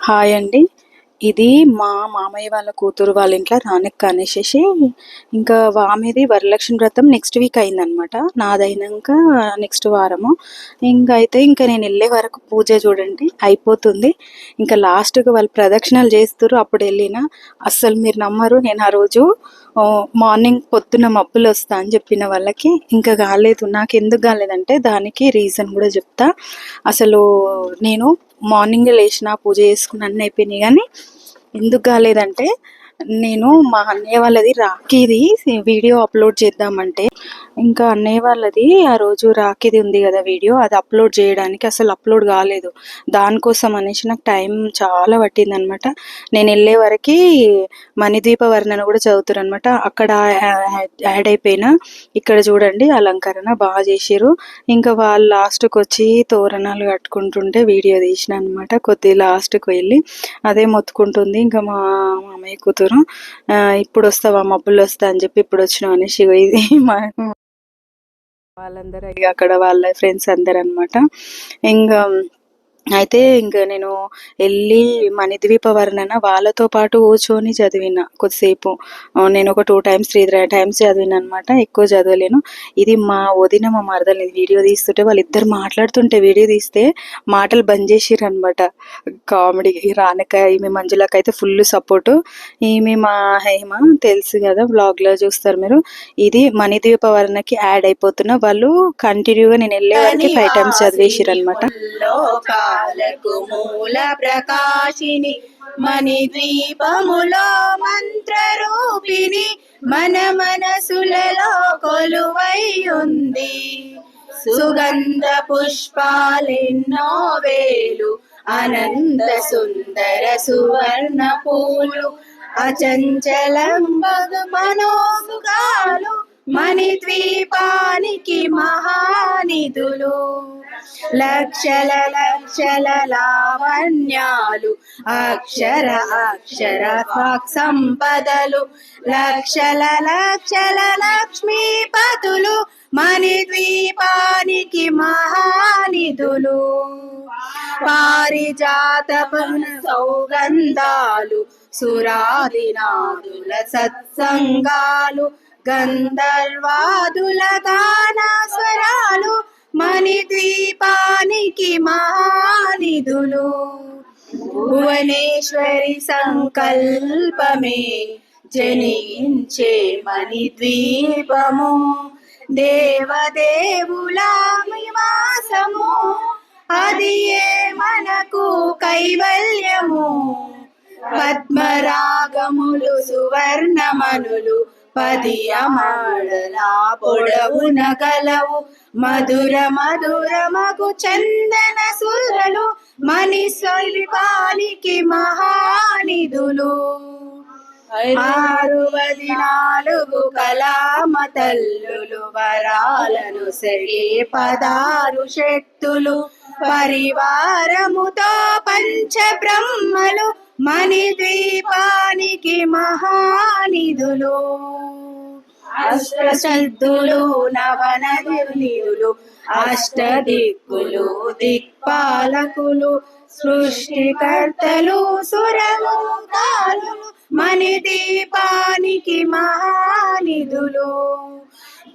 Hi అండి. ఇది మా మామయ్య వాళ్ళ కూతురు వాళ్ళ ఇంట్లో రానక్క అనేసేసి ఇంకా ఆమెది వరలక్ష్మి వ్రతం నెక్స్ట్ వీక్ అయిందనమాట. నాదైనాక నెక్స్ట్ వారము. ఇంకా నేను వెళ్ళే వరకు పూజ చూడండి అయిపోతుంది. ఇంకా లాస్ట్గా వాళ్ళు ప్రదక్షిణలు చేస్తారు. అప్పుడు వెళ్ళిన అస్సలు మీరు నమ్మరు, నేను ఆ రోజు మార్నింగ్ పొద్దున్న మబ్బులు వస్తా అని చెప్పిన వాళ్ళకి ఇంకా కాలేదు. నాకు ఎందుకు కాలేదంటే దానికి రీజన్ కూడా చెప్తా. అసలు నేను మార్నింగ్ లేచిన పూజ చేసుకుని అన్నీ అయిపోయినాయి, కానీ ఎందుకు కాలేదంటే నేను మా అన్నయ్య వాళ్ళది రాఖీది వీడియో అప్లోడ్ చేద్దామంటే ఇంకా అన్నయ్య వాళ్ళది ఆ రోజు రాఖీది ఉంది కదా వీడియో, అది అప్లోడ్ చేయడానికి అసలు అప్లోడ్ కాలేదు. దానికోసం అనేసి నాకు టైం చాలా పట్టింది అనమాట. నేను వెళ్ళే వరకు మణిద్వీప వర్ణన కూడా చదువుతారు అనమాట. అక్కడ యాడ్ అయిపోయినా ఇక్కడ చూడండి అలంకరణ బాగా చేసారు. ఇంకా వాళ్ళు లాస్ట్కి వచ్చి తోరణాలు కట్టుకుంటుంటే వీడియో తీసిన అనమాట. కొద్ది లాస్ట్కి వెళ్ళి అదే మొత్తుకుంటుంది ఇంకా మా మామయ్య కూతురు, ఇప్పుడు వస్తావా మబ్బులు వస్తా అని చెప్పి ఇప్పుడు వచ్చినావు అనేసి. ఇది మా వాళ్ళందరూ అక్కడ వాళ్ళ ఫ్రెండ్స్ అందరు అనమాట. ఇంకా అయితే ఇంకా నేను వెళ్ళి మణిద్వీప వర్ణన వాళ్ళతో పాటు కూర్చొని చదివిన కొద్దిసేపు. నేను ఒక 2 times 3 times చదివిన అనమాట, ఎక్కువ చదవలేను. ఇది మా వదిన మా మరదలు వీడియో తీస్తుంటే వాళ్ళిద్దరు మాట్లాడుతుంటే వీడియో తీస్తే మాటలు బంద్ చేసిర్రు అనమాట. కామెడీ. రానక ఈమె మంజులకి అయితే ఫుల్ సపోర్టు. ఈమె మా హేమ తెలుసు కదా, బ్లాగ్లో చూస్తారు మీరు. ఇది మణిద్వీప వర్ణకి యాడ్ అయిపోతున్న వాళ్ళు కంటిన్యూగా నేను వెళ్ళే వరకు 5 times చదివేసిర్రు అనమాట. లోకాలకు మూల ప్రకాశిని మణిద్వీపములో మంత్ర రూపిణి మన మనసులలో కొలువై ఉంది. సుగంధ పుష్పాలెన్నో వేలు అనంత సుందర సువర్ణ పూలు అచంచలం మనోసుగాలు మణిద్వీపానికి మహానిధులు. లక్షల లక్షల లావణ్యాలు అక్షర అక్షర సంపదలు లక్షల లక్షల లక్ష్మీపతులు మణిద్వీపానికి మహానిధులు. పారిజాత సౌగంధాలు సురాదినాదుల సత్సంగాలు గంధర్వాదుల గానాస్వరాలు మణిద్వీపానికి మహానిధులు. భువనేశ్వరి సంకల్పమే జనించే మణిద్వీపము దేవదేవుల నివాసము అది ఏ మనకు కైవల్యము. పద్మరాగములు సువర్ణమనులు 10 అమడల పొడవున గలవు మధుర మధురమగు చందన సురలు మణిద్వీపానికి మహానిధులు. 64 కళామ తల్లులు వరాలను సగే 16 శక్తులు పరివారముతో పంచ బ్రహ్మలు మణిద్వీపానికి మహానిధులు. అష్టసిద్ధులు నవనదులు అష్టదిక్కులు దిక్పాలకులు సృష్టికర్తలు సురలోకాలు మణిద్వీపానికి మహానిధులు.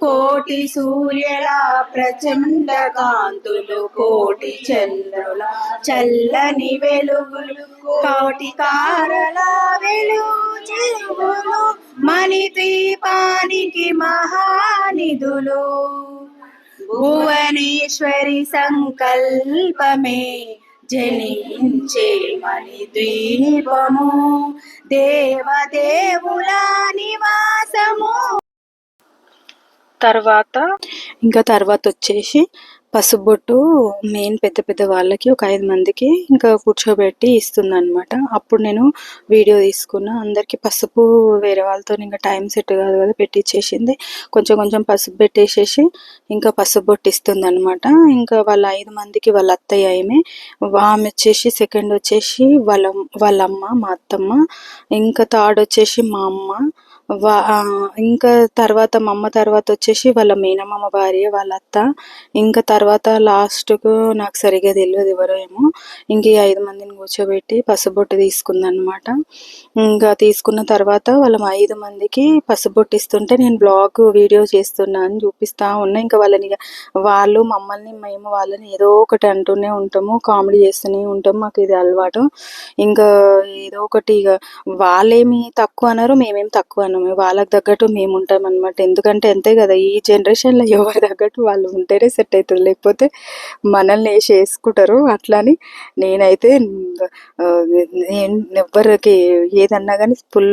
కోటి సూర్యుల ప్రచండ కాంతులు కోటి చంద్రుల చల్లని వెలుగులు కోటి తారల వెలుగులు మణిద్వీపానికి మహానిధులు. భువనేశ్వరి సంకల్పమే జనించే మణిద్వీపము దేవదేవుల నివాసము. తర్వాత వచ్చేసి పసుబొట్టు మెయిన్ పెద్ద పెద్ద వాళ్ళకి ఒక 5 మందికి ఇంకా కూర్చోబెట్టి ఇస్తుందన్నమాట. అప్పుడు నేను వీడియో తీసుకున్నా. అందరికీ పసుపు వేరే వాళ్ళతో ఇంకా టైం సెట్ కాదు కదా, పెట్టించేసింది. కొంచెం కొంచెం పసుపు పెట్టేసేసి ఇంకా పసుబొట్టు ఇస్తుంది అనమాట. ఇంకా వాళ్ళ 5 మందికి వాళ్ళ అత్తయ్య ఆమె వచ్చేసి, సెకండ్ వచ్చేసి వాళ్ళ అమ్మ మా అత్తమ్మ, ఇంకా థర్డ్ వచ్చేసి మా అమ్మ, ఇంకా తర్వాత మా అమ్మ తర్వాత వచ్చేసి వాళ్ళ మేనమామ భార్య వాళ్ళ అత్త, ఇంకా తర్వాత లాస్ట్కు నాకు సరిగా తెలియదు ఎవరో ఏమో, ఇంక ఈ 5 మందిని కూర్చోబెట్టి పసుబొట్టు తీసుకుందనమాట. ఇంకా తీసుకున్న తర్వాత వాళ్ళ 5 మందికి పసుబొట్టు ఇస్తుంటే నేను బ్లాగ్ వీడియో చేస్తున్నా అని చూపిస్తా ఉన్నా. ఇంకా వాళ్ళు మమ్మల్ని మేము వాళ్ళని ఏదో ఒకటి అంటూనే ఉంటాము, కామెడీ చేస్తూనే ఉంటాము, మాకు ఇది అలవాటు. ఇంకా ఏదో ఒకటి ఇక వాళ్ళేమి తక్కువ అనరు, మేమేం తక్కువ అనము, వాళ్ళకి తగ్గట్టు మేము ఉంటాం అనమాట. ఎందుకంటే అంతే కదా, ఈ జనరేషన్లో ఎవరి తగ్గట్టు వాళ్ళు ఉంటేనే సెట్ అవుతుంది, లేకపోతే మనల్ని వేసి వేసుకుంటారు. అట్లని నేనైతే నేను ఎవ్వరికి ఏదన్నా కానీ ఫుల్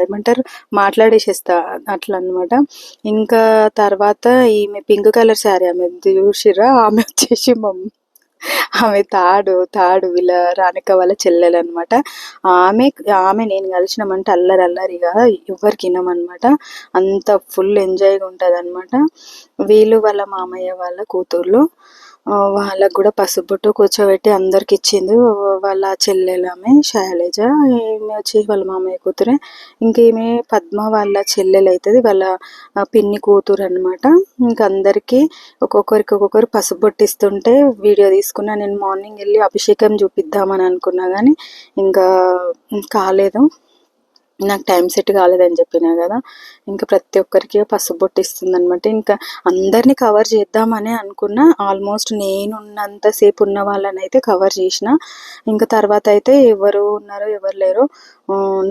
ఏమంటారు మాట్లాడేసేస్తా అట్లా అనమాట. ఇంకా తర్వాత ఈమె పింక్ కలర్ శారీ ఆమె చూసిర్రా, ఆమె వచ్చేసి ఆమె తాడు వీళ్ళ రానిక వాళ్ళ చెల్లెలు అనమాట. ఆమె నేను కలిసినామంటే అల్లరిగా ఎవరికి వినమనమాట, అంత ఫుల్ ఎంజాయ్గా ఉంటుంది అనమాట. వీళ్ళు వాళ్ళ మామయ్య వాళ్ళ కూతుర్లు, వాళ్ళకు కూడా పసుబొట్టు కూర్చోబెట్టి అందరికి ఇచ్చింది. వాళ్ళ చెల్లెలు ఆమె శైలజ, ఈమె వచ్చి వాళ్ళ మామయ్య కూతురే. ఇంకా ఈమె పద్మ వాళ్ళ చెల్లెలు అవుతుంది, వాళ్ళ పిన్ని కూతురు అనమాట. ఇంకా అందరికీ ఒక్కొక్కరు పసుబొట్టు ఇస్తుంటే వీడియో తీసుకున్నా. నేను మార్నింగ్ వెళ్ళి అభిషేకం చూపిద్దామని అనుకున్నా కానీ ఇంకా కాలేదు, నాకు టైం సెట్ కాలేదని చెప్పినా కదా. ఇంకా ప్రతి ఒక్కరికి పసుబొట్టు ఇస్తుంది అనమాట. ఇంకా అందరినీ కవర్ చేద్దామని అనుకున్నా, ఆల్మోస్ట్ నేనున్నంతసేపు ఉన్న వాళ్ళని అయితే కవర్ చేసిన. ఇంకా తర్వాత అయితే ఎవరు ఉన్నారో ఎవరు లేరో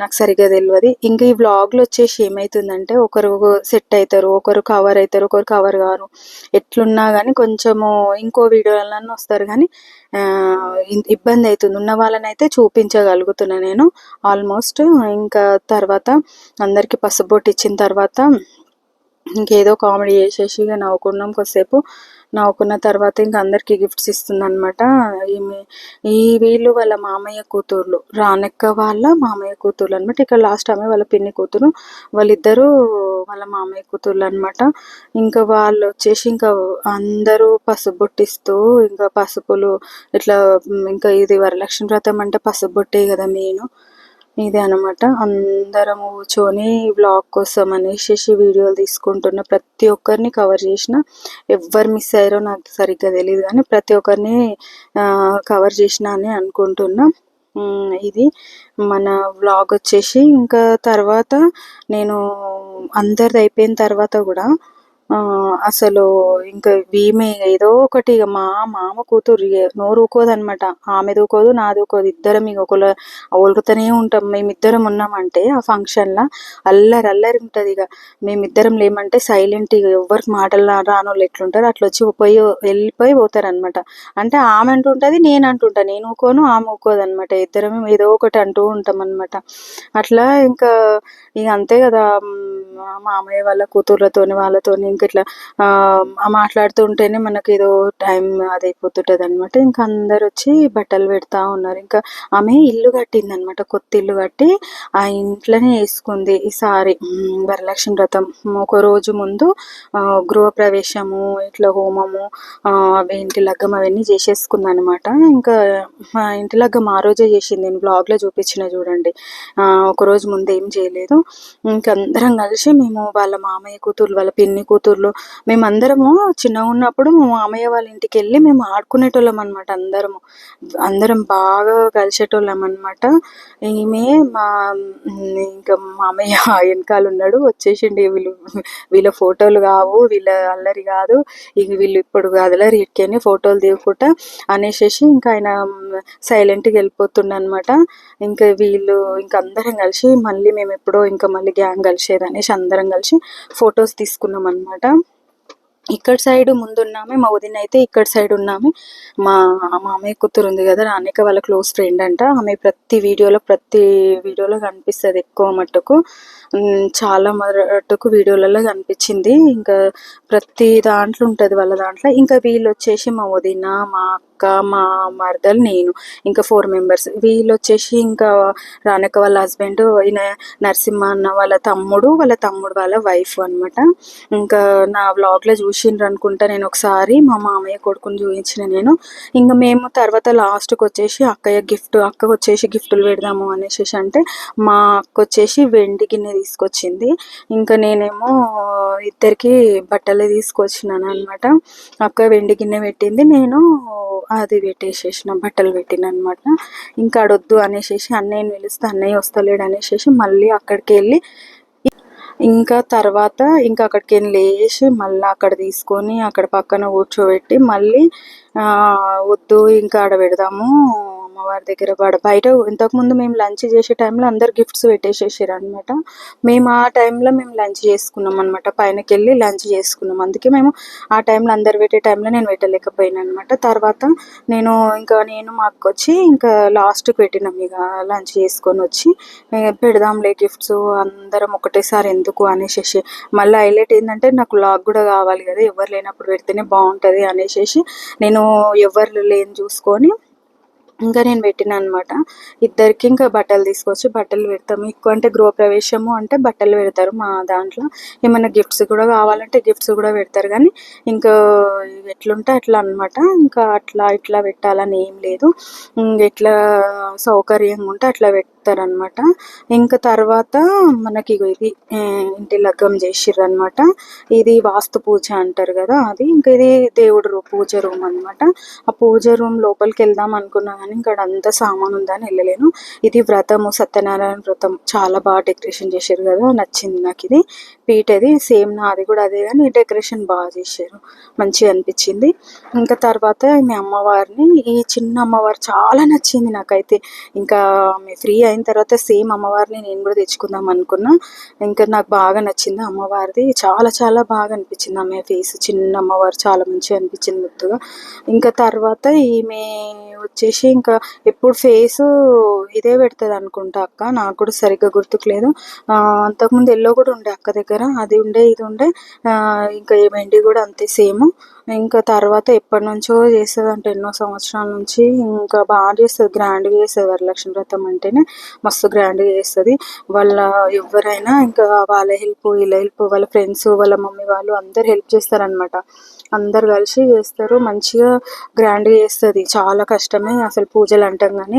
నాకు సరిగ్గా తెలియదు. ఇంకా ఈ వ్లాగ్లో వచ్చేసి ఏమవుతుందంటే, ఒకరు సెట్ అవుతారు, ఒకరు కవర్ అవుతారు, ఒకరు కవర్ కారు. ఎట్లున్నా కానీ కొంచెము ఇంకో వీడియోలన్నీ వస్తారు కానీ ఇబ్బంది అవుతుంది. ఉన్న వాళ్ళని అయితే చూపించగలుగుతున్నా నేను ఆల్మోస్ట్. ఇంకా తర్వాత అందరికీ పసుబొట్టు ఇచ్చిన తర్వాత ఇంకేదో కామెడీ చేసేసి ఇక నవ్వుకున్నాం కొద్దిసేపు. నవ్వుకున్న తర్వాత ఇంకా అందరికీ గిఫ్ట్స్ ఇస్తుంది అనమాట. వీళ్ళు వాళ్ళ మామయ్య కూతుర్లు, రానక్క వాళ్ళ మామయ్య కూతుర్లు అనమాట. ఇక్కడ లాస్ట్ ఆమె వాళ్ళ పిన్ని కూతురు, వాళ్ళిద్దరూ వాళ్ళ మామయ్య కూతుర్లు అనమాట. ఇంకా వాళ్ళు వచ్చేసి ఇంకా అందరూ పసుబొట్టిస్తూ ఇంకా పసుపులు ఇట్లా, ఇంకా ఇది వరలక్ష్మి వ్రతం అంటే పసుబొట్టే కదా మెయిన్, ఇదే అనమాట. అందరం కూర్చొని వ్లాగ్ కోసం అనేసి వీడియోలు తీసుకుంటున్న, ప్రతి ఒక్కరిని కవర్ చేసిన. ఎవ్వరు మిస్ అయ్యారో నాకు సరిగ్గా తెలియదు కానీ ప్రతి ఒక్కరిని కవర్ చేసిన అని అనుకుంటున్నా. ఇది మన వ్లాగ్ వచ్చేసి. ఇంకా తర్వాత నేను అందరిది అయిపోయిన తర్వాత కూడా అసలు ఇంకా ఈమె ఏదో ఒకటి, ఇక మా మామ కూతురు నోరు ఊకోదనమాట, ఆమెది ఊకోదు నాది ఊకోదు, ఇద్దరం ఇక ఒకళ్ళు ఒలుగుతూనే ఉంటాం. మేమిద్దరం ఉన్నామంటే ఆ ఫంక్షన్లో అల్లరి ఉంటుంది. ఇక మేమిద్దరం లేమంటే సైలెంట్, ఇక ఎవరికి మాటలు రానోళ్ళు ఎట్లుంటారు అట్లా వచ్చి వెళ్ళిపోయి పోతారనమాట. అంటే ఆమె అంటుంటుంది, నేను అంటుంటా, నేను ఊకోను ఆమె ఊకోదు అనమాట, ఇద్దరం ఏదో ఒకటి అంటూ ఉంటాం అనమాట. అట్లా ఇంకా ఇక అంతే కదా, మామయ్య వాళ్ళ కూతుర్లతోని వాళ్ళతోని ఇంకా ఇట్లా మాట్లాడుతూ ఉంటేనే మనకి ఏదో టైం అదైపోతుంటుంది అనమాట. ఇంకా అందరు వచ్చి బట్టలు పెడతా ఉన్నారు. ఇంకా ఆమె ఇల్లు కట్టింది అనమాట, కొత్త ఇల్లు కట్టి ఆ ఇంట్లోనే వేసుకుంది ఈసారి వరలక్ష్మి వ్రతం. ఒక రోజు ముందు గృహప్రవేశము, ఇట్లా హోమము, ఇంటి లగ్గం అవన్నీ చేసేసుకుంది అనమాట. ఇంకా మా ఇంటి లగ్గం ఆ రోజే చేసింది, నేను బ్లాగ్లో చూపించిన చూడండి. ఒకరోజు ముందు ఏం చేయలేదు. ఇంకా అందరం కలిసి మేము వాళ్ళ మామయ్య కూతుర్లు వాళ్ళ పిన్ని కూతుర్లు మేమందరము చిన్నగా ఉన్నప్పుడు మా మామయ్య వాళ్ళ ఇంటికి వెళ్ళి మేము ఆడుకునేటోళ్ళం అనమాట. అందరం బాగా కలిసేటోళ్ళం అనమాట. ఈమె ఇంకా మామయ్య వెనకాల ఉన్నాడు, వచ్చేసిండి, వీళ్ళ ఫోటోలు కావు, వీళ్ళ అల్లరి కాదు, ఇక వీళ్ళు ఇప్పుడు అల్లరి ఇటుకని ఫోటోలు దిగుకుంటా అనేసి ఇంకా ఆయన సైలెంట్గా వెళ్ళిపోతుండ అనమాట. ఇంకా వీళ్ళు ఇంకా అందరం కలిసి మళ్ళీ మేము ఎప్పుడో ఇంకా మళ్ళీ గ్యాంగ్ కలిసేది అనేసి అందరం కలిసి ఫొటోస్ తీసుకున్నాం అనమాట. ఇక్కడ సైడ్ ముందున్నామే మా వదిన అయితే, ఇక్కడ సైడ్ ఉన్నామే మా మామయ్య కూతురు ఉంది కదా రానిక వాళ్ళ క్లోజ్ ఫ్రెండ్ అంట. ఆమె ప్రతి వీడియోలో కనిపిస్తుంది ఎక్కువ మట్టుకు, చాలా మటుకు వీడియోలలో కనిపించింది. ఇంకా ప్రతి దాంట్లో ఉంటుంది వాళ్ళ దాంట్లో. ఇంకా వీళ్ళు వచ్చేసి మా వదిన, మా అక్క, మా మరదలు, నేను, ఇంకా 4 మెంబర్స్. వీళ్ళు వచ్చేసి ఇంకా రానక్క వాళ్ళ హస్బెండ్, ఈయన నరసింహ అన్న వాళ్ళ తమ్ముడు, వాళ్ళ తమ్ముడు వాళ్ళ వైఫ్ అనమాట. ఇంకా నా వ్లాగ్లో చూసిండ్రు అనుకుంటా, నేను ఒకసారి మా మామయ్య కొడుకుని చూపించిన నేను. ఇంకా మేము తర్వాత లాస్ట్కి వచ్చేసి అక్కకు వచ్చేసి గిఫ్టులు పెడదాము అనేసి అంటే మా అక్క వచ్చేసి వెండి గిన్నె తీసుకొచ్చింది. ఇంకా నేనేమో ఇద్దరికి బట్టలు తీసుకొచ్చినాను అనమాట. అక్క వెండి గిన్నె పెట్టింది, నేను అది పెట్టేసేసిన, బట్టలు పెట్టిన అనమాట. ఇంకా ఆడొద్దు అనేసి అన్నయ్యని పిలిస్తే అన్నయ్య వస్తలేడు అనేసి మళ్ళీ అక్కడికి వెళ్ళి ఇంకా తర్వాత ఇంకా అక్కడికి వెళ్ళి లేచి మళ్ళీ అక్కడ తీసుకొని అక్కడ పక్కన కూర్చోబెట్టి మళ్ళీ వద్దు ఇంకా ఆడ పెడదాము అమ్మవారి దగ్గర బయట. ఇంతకుముందు మేము లంచ్ చేసే టైంలో అందరు గిఫ్ట్స్ పెట్టేసేసారు అనమాట. మేము ఆ టైంలో మేము లంచ్ చేసుకున్నాం అనమాట, పైనకి వెళ్ళి లంచ్ చేసుకున్నాం. అందుకే మేము ఆ టైంలో అందరు పెట్టే టైంలో నేను పెట్టలేకపోయాను అనమాట. తర్వాత నేను మా అక్క వచ్చి ఇంకా లాస్ట్కి పెట్టినాం, ఇక లంచ్ చేసుకొని వచ్చి పెడదాంలే గిఫ్ట్స్ అందరం ఒకటేసారి ఎందుకు అనేసి. మళ్ళీ హైలైట్ ఏంటంటే నాకు లాగ్ కూడా కావాలి కదా, ఎవరు లేనప్పుడు పెడితేనే బాగుంటుంది అనేసి నేను ఎవరు లేని చూసుకొని ఇంకా నేను పెట్టిన అనమాట. ఇద్దరికి ఇంకా బట్టలు తీసుకొచ్చి బట్టలు పెడతాము. ఎక్కువ అంటే గృహప్రవేశము అంటే బట్టలు పెడతారు మా దాంట్లో. ఏమైనా గిఫ్ట్స్ కూడా కావాలంటే గిఫ్ట్స్ కూడా పెడతారు, కానీ ఇంకా ఎట్లుంటే అట్లా అనమాట. ఇంకా అట్లా ఇట్లా పెట్టాలని ఏం లేదు, ఎట్లా సౌకర్యంగా ఉంటే అట్లా పెడతారనమాట. ఇంకా తర్వాత మనకి ఇది ఇంటి లగ్గం చేసిర్రు అనమాట. ఇది వాస్తు పూజ అంటారు కదా అది. ఇంకా ఇది దేవుడు పూజ రూమ్ అనమాట. ఆ పూజ రూమ్ లోపలికి వెళ్దాం అనుకున్నా కానీ ఇంకా అంతా సామాన్ ఉందని వెళ్ళలేను. ఇది వ్రతము, సత్యనారాయణ వ్రతం, చాలా బాగా డెకరేషన్ చేశారు కదా, నచ్చింది నాకు. ఇది పీట, అది సేమ్ నాది కూడా అదే, కానీ డెకరేషన్ బాగా చేశారు, మంచిగా అనిపించింది. ఇంకా తర్వాత మీ అమ్మవారిని, ఈ చిన్న అమ్మవారు చాలా నచ్చింది నాకైతే. ఇంకా ఆమె ఫ్రీ అయిన తర్వాత సేమ్ అమ్మవారిని నేను కూడా తెచ్చుకుందాం అనుకున్నా. ఇంకా నాకు బాగా నచ్చింది అమ్మవారిది, చాలా చాలా బాగా అనిపించింది. ఆమె ఫేస్, చిన్న అమ్మవారు చాలా మంచిగా అనిపించింది ముద్దుగా. ఇంకా తర్వాత ఈమె వచ్చేసి ఇంకా ఎప్పుడు ఫేసు ఇదే పెడుతుంది అనుకుంటా అక్క, నాకు కూడా సరిగ్గా గుర్తుకులేదు. అంతకుముందు ఎల్లో కూడా ఉండే అక్క దగ్గర, అది ఉండే ఇది ఉండే. ఇంకా వెండి కూడా అంతే సేమ్. ఇంకా తర్వాత ఎప్పటి నుంచో చేస్తుంది అంటే, ఎన్నో సంవత్సరాల నుంచి. ఇంకా బాగా చేస్తుంది, గ్రాండ్గా చేస్తుంది. వరలక్ష్మి వ్రతం అంటేనే మస్తు గ్రాండ్గా చేస్తుంది. వాళ్ళ ఎవరైనా ఇంకా వాళ్ళ హెల్ప్, వీళ్ళ హెల్ప్, వాళ్ళ ఫ్రెండ్స్, వాళ్ళ మమ్మీ వాళ్ళు అందరు హెల్ప్ చేస్తారనమాట. అందరు కలిసి చేస్తారు, మంచిగా గ్రాండ్గా చేస్తుంది. చాలా కష్టమే అసలు పూజలు అంటాం కానీ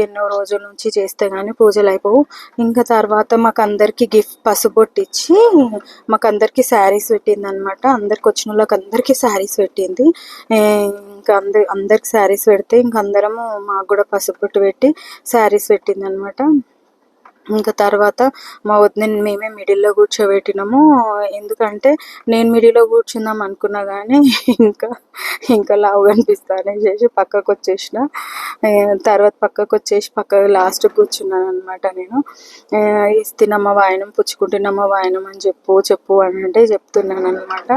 ఎన్నో రోజుల నుంచి చేస్తే కానీ పూజలు అయిపోవు. ఇంకా తర్వాత మాకు అందరికీ పసుబొట్టు ఇచ్చి మాకు అందరికీ శారీస్ పెట్టింది అనమాట. అందరికి వచ్చిన వాళ్ళకి అందరికీ శారీస్ పెట్టింది. ఇంకా అందరికి శారీస్ పెడితే ఇంక అందరము మాకు కూడా పసుబొట్టు పెట్టి శారీస్ పెట్టింది అనమాట. ఇంకా తర్వాత మా వదినని మేమే మిడిల్లో కూర్చోబెట్టినాము. ఎందుకంటే నేను మిడిల్లో కూర్చుందాం అనుకున్నా కానీ ఇంకా ఇంకా లావుగా అనిపిస్తా అనేసి పక్కకు వచ్చేసిన. తర్వాత పక్కకు వచ్చేసి లాస్ట్కి కూర్చున్నాను అనమాట నేను. ఇస్తినమ్మ వాయనం, పుచ్చుకుంటున్నమ్మ వాయనం అని చెప్పు అని అంటే చెప్తున్నాను అనమాట.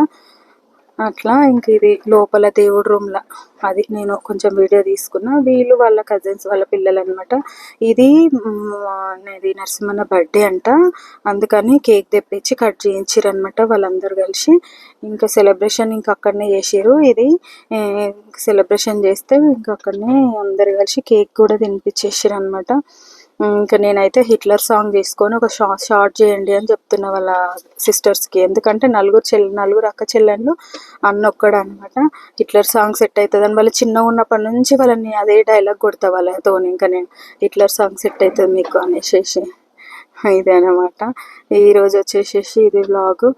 అట్లా ఇంక ఇది లోపల దేవుడు రూమ్లో అది నేను కొంచెం వీడియో తీసుకున్నా. వీళ్ళు వాళ్ళ కజిన్స్, వాళ్ళ పిల్లలు అనమాట. ఇది నరసింహన్న బర్త్డే అంట, అందుకని కేక్ తెప్పించి కట్ చేయించారు అనమాట వాళ్ళందరూ కలిసి. ఇంకా సెలబ్రేషన్ ఇంకా అక్కడనే చేసారు. ఇది సెలబ్రేషన్ చేస్తే ఇంకా అక్కడనే అందరు కలిసి కేక్ కూడా తినిపించేసారు అనమాట. ఇంకా నేనైతే హిట్లర్ సాంగ్ తీసుకొని ఒక షార్ట్ చేయండి అని చెప్తున్నా వాళ్ళ సిస్టర్స్కి. ఎందుకంటే నలుగురు అక్క చెల్లెళ్ళు అన్న ఒక్కడు అనమాట. హిట్లర్ సాంగ్ సెట్ అవుతుందని వాళ్ళు చిన్నగా ఉన్నప్పటి నుంచి వాళ్ళని అదే డైలాగ్ కొడతా వాళ్ళతో. ఇంకా నేను హిట్లర్ సాంగ్ సెట్ అవుతుంది మీకు అనేసి ఇదే అనమాట. ఈరోజు వచ్చేసేసి ఇది వ్లాగు.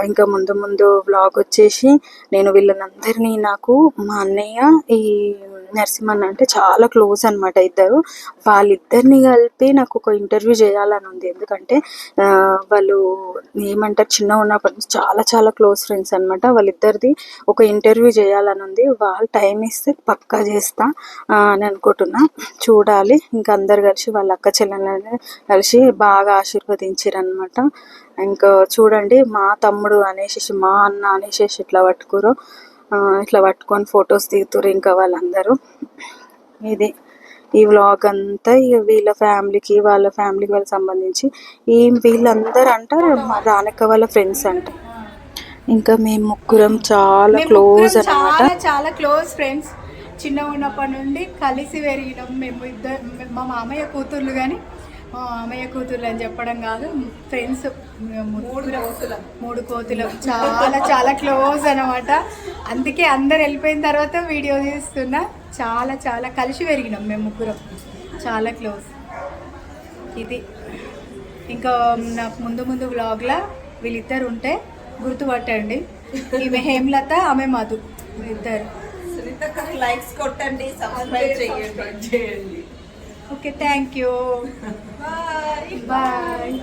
ఇంకా ముందు వ్లాగ్ వచ్చేసి నేను వీళ్ళనందరినీ, నాకు మా అన్నయ్య ఈ నరసింహన్న అంటే చాలా క్లోజ్ అనమాట ఇద్దరు. వాళ్ళిద్దరిని కలిపి నాకు ఒక ఇంటర్వ్యూ చేయాలని ఉంది. ఎందుకంటే వాళ్ళు ఏమంటారు, చిన్నగా ఉన్నప్పటి నుంచి చాలా చాలా క్లోజ్ ఫ్రెండ్స్ అనమాట. వాళ్ళిద్దరిది ఒక ఇంటర్వ్యూ చేయాలని ఉంది. వాళ్ళు టైం ఇస్తే పక్కా చేస్తా అని అనుకుంటున్నా, చూడాలి. ఇంకా అందరు కలిసి వాళ్ళ అక్క చెల్లెళ్ళని కలిసి బాగా ఆశీర్వదించారు అనమాట. ఇంకా చూడండి, మా తమ్ముడు అనేసి మా అన్న అనేసి ఇట్లా పట్టుకొని ఫొటోస్ దిగుతారు ఇంకా వాళ్ళందరూ. ఇది ఈ వ్లాగ్ అంతా ఇక వీళ్ళ ఫ్యామిలీకి వాళ్ళకి సంబంధించి. వీళ్ళందరూ అంటారు మా రానక్క వాళ్ళ ఫ్రెండ్స్ అంట. ఇంకా మేము ముగ్గురం చాలా మేము క్లోజ్ ముగ్గురం అన్నమాట. చాలా చాలా క్లోజ్ ఫ్రెండ్స్. చిన్నగా ఉన్నప్పటి నుండి కలిసి పెరిగినాం మేము ఇద్దరు. మా మామయ్య కూతుర్లు, కానీ మా మామయ్య కూతుర్లు అని చెప్పడం కాదు, ఫ్రెండ్స్. మూడు కోతులు చాలా చాలా క్లోజ్ అనమాట. అందుకే అందరు వెళ్ళిపోయిన తర్వాత వీడియో తీస్తున్నా. చాలా చాలా కలిసి పెరిగినాం మేము ముగ్గురం, చాలా క్లోజ్. ఇది ఇంకా నాకు ముందు ముందు వ్లాగ్లా వీళ్ళిద్దరు ఉంటే గుర్తుపట్టండి. ఈమె హేమలత, ఆమె మధు, ఇద్దరు. లైక్స్ కొట్టండి, సబ్స్క్రైబ్ చేయండి. Okay, thank you, bye.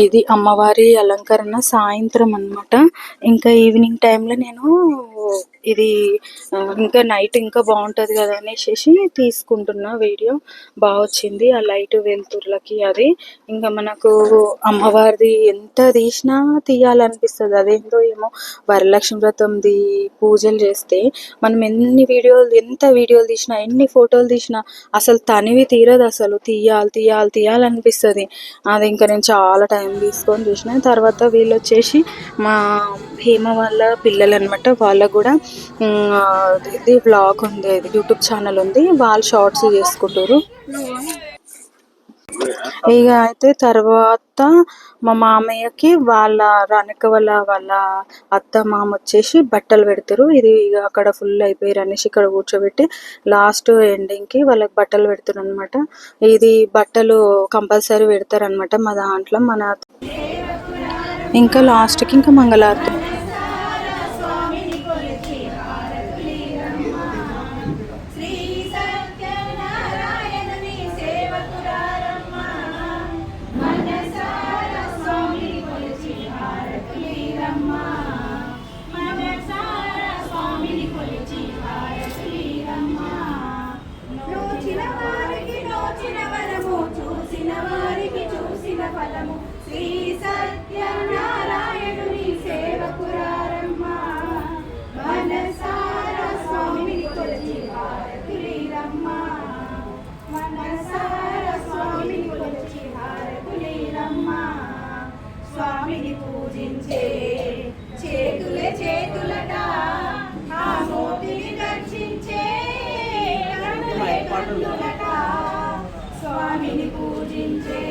ఇది అమ్మవారి అలంకరణ సాయంత్రం అన్నమాట. ఇంకా ఈవినింగ్ టైంలో నేను ఇది ఇంకా నైట్ ఇంకా బాగుంటుంది కదా అనేసి తీసుకుంటున్నా వీడియో. బాగా వచ్చింది ఆ లైట్ వెలుతుర్లకి. అది ఇంకా మనకు అమ్మవారిది ఎంత తీసినా తీయాలనిపిస్తుంది. అదేందో ఏమో వరలక్ష్మి వ్రతంది పూజలు చేస్తే మనం ఎంత వీడియోలు తీసినా, ఎన్ని ఫోటోలు తీసినా అసలు తనివి తీరదు. అసలు తీయాలనిపిస్తుంది. అది ఇంకా నేను చాలా టైం తీసుకొని చూసిన. తర్వాత వీళ్ళు వచ్చేసి మా హేమ వాళ్ళ పిల్లలు అనమాట. వాళ్ళకు కూడా ఇది బ్లాగ్ ఉంది, ఇది యూట్యూబ్ ఛానల్ ఉంది. వాళ్ళు షార్ట్స్ చేసుకుంటారు. ఇక అయితే తర్వాత మా మామయ్యకి వాళ్ళ రానక్క వాళ్ళ అత్త మామ వచ్చేసి బట్టలు పెడతారు. ఇది ఇక అక్కడ ఫుల్ అయిపోయారు అనేసి ఇక్కడ కూర్చోబెట్టి లాస్ట్ ఎండింగ్కి వాళ్ళకి బట్టలు పెడతారు అనమాట. ఇది బట్టలు కంపల్సరీ పెడతారు అనమాట మా దాంట్లో. ఇంకా లాస్ట్కి ఇంకా మంగళారతి. శ్రీ సత్యనారాయణుని సేవకురారమ్మ, మనసార స్వామిని కొలిచి హారతులీరమ్మ, మనసార స్వామిని కొలిచి హారతులీరమ్మ. స్వామిని పూజించే చేతులట, ఆ మోతిని దర్శించే కన్నులట. స్వామిని పూజించే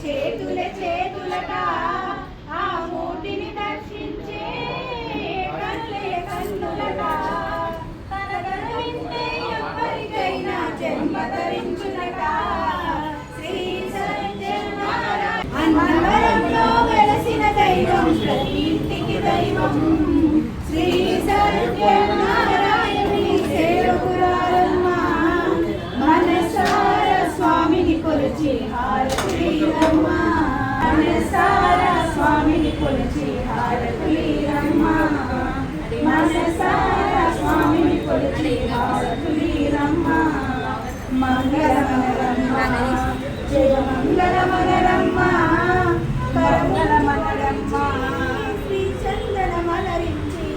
చేతులట, ఆ మోటిని దర్శించే కన్నులట. తన వింటే ఎవ్వరికైనా జన్మ ధరించునట. శ్రీ సత్యనారాయణ అన్నవరంలో వెలసిన దైవం, ప్రతి ఇంటికి దైవం. శ్రీ సత్యనారాయణుని సేవకురారమ్మ, మనసార స్వామిని కొలిచి హారతులీరమ్మ, మనసార స్వామిని కొలిచి హారతులీరమ్మ, మనసార స్వామిని కొలిచి హారతులీరమ్మ. మంగళమనరమ్మ, జయ మంగళమనరమ్మ, కరములమనరమ్మ, శ్రీ చందనమలరించి.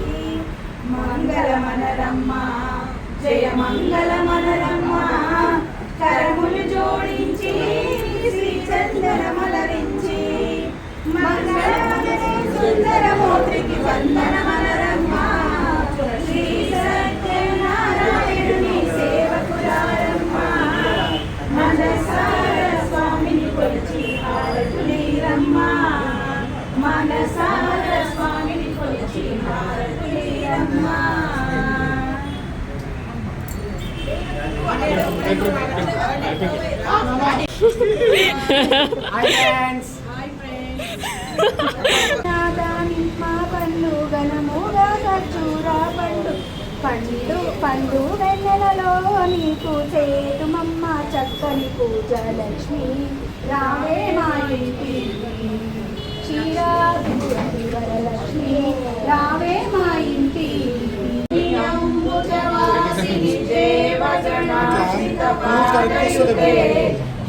మంగళమనరమ్మ, జయ మంగళమనరమ్మ, కరములు జోడించి శ్రీ చందనమలరించి. మంగళమనే సుందరమూర్తికి వందనమనరమ్మ, శ్రీ సత్యనారాయణుని సేవకురారమ్మ, మనసార స్వామిని కొలిచి హారతులీరమ్మ, మనసార స్వామిని కొలిచి హారతులీరమ్మ. నిమ్మ పండు గణముగా ఖర్జూర పండు వెన్నెలలో నీకు చేతుమమ్మ చక్కని పూజ లక్ష్మి. రావే మా ఇంటి క్షీరాది వరలక్ష్మి, రావే మా ఇంటి.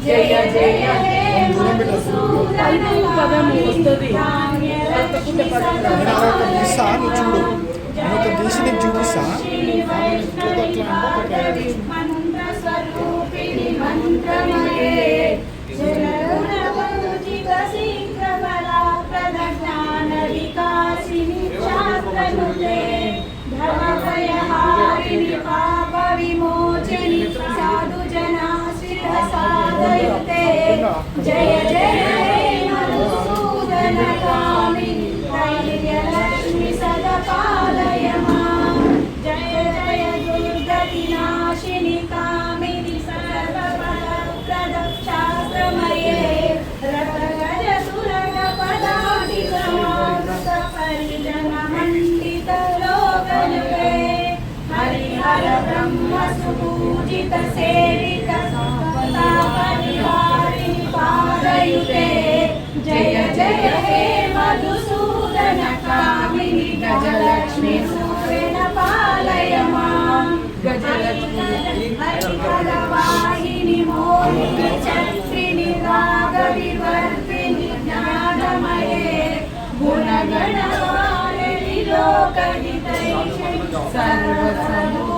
జయ జయ హే మంత్ర స్వరూపిణి మంత్రమయే, శీఘ్ర ఫల ప్రద జ్ఞాన जय जय हे मधुसूदन कामिनि धैर्यलक्ष्मि सदा पालय मां जय जय दुर्गतिनाशिनि कामिनि सर्वफलप्रद शास्त्रमये रतगज सुरग पदाधिगमागत परिजनमण्डित लोकनुगे हरिहर ब्रह्म सुपूजित सेवित परिहारिणि पारयुते जय जय हे मधुसूदन कामिनि गजलक्ष्मि सूरेण पालय मां हरिहरवाहिनि मोहिनि चक्रिणि रागविवर्धिनि ज्ञानमये गुणगणवारिणि लोकहितैषि सर्वसमो